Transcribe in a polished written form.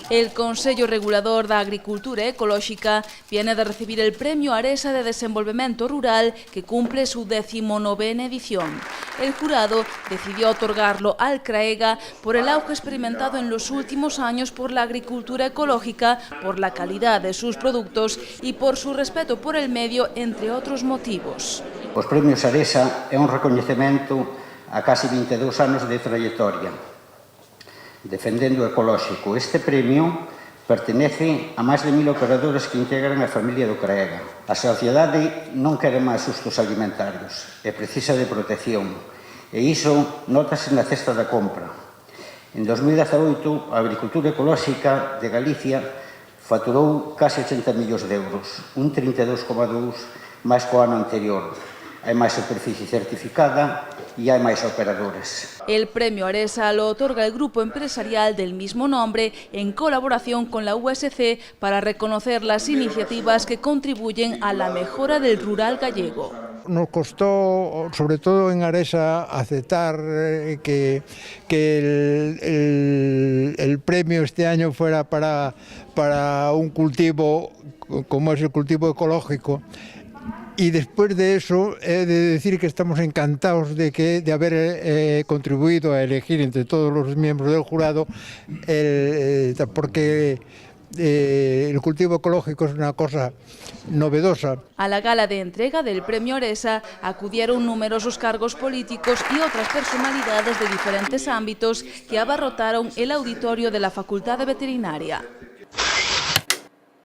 El Consello Regulador da Agricultura Ecolóxica viene de recibir el Premio Aresa de Desenvolvemento Rural, que cumple su 19ª edición. El jurado decidió otorgarlo al CRAEGA por el auge experimentado en los últimos años por la agricultura ecológica, por la calidad de sus productos y por su respeto por el medio, entre otros motivos. Os premios Aresa é un recoñecemento a casi 22 anos de trayectoria defendendo o ecolóxico. Este premio pertenece a máis de 1000 operadores que integran a familia do CRAEGA. A sociedade non quere máis sustos alimentarios e precisa de protección, e iso notase na cesta da compra. En 2018, a agricultura ecolóxica de Galicia faturou case 80 millóns de euros, un 32,2 máis co ano anterior. Hai máis superficie certificada y hay más operadores. El premio Aresa lo otorga el grupo empresarial del mismo nombre en colaboración con la USC para reconocer las iniciativas que contribuyen a la mejora del rural gallego. Nos costó, sobre todo en Aresa, aceptar que el premio este año fuera para un cultivo como es el cultivo ecológico. Y después de eso, he de decir que estamos encantados de haber contribuido a elegir entre todos los miembros del jurado, porque el cultivo ecológico es una cosa novedosa. A la gala de entrega del premio Aresa acudieron numerosos cargos políticos y otras personalidades de diferentes ámbitos que abarrotaron el auditorio de la Facultad de Veterinaria.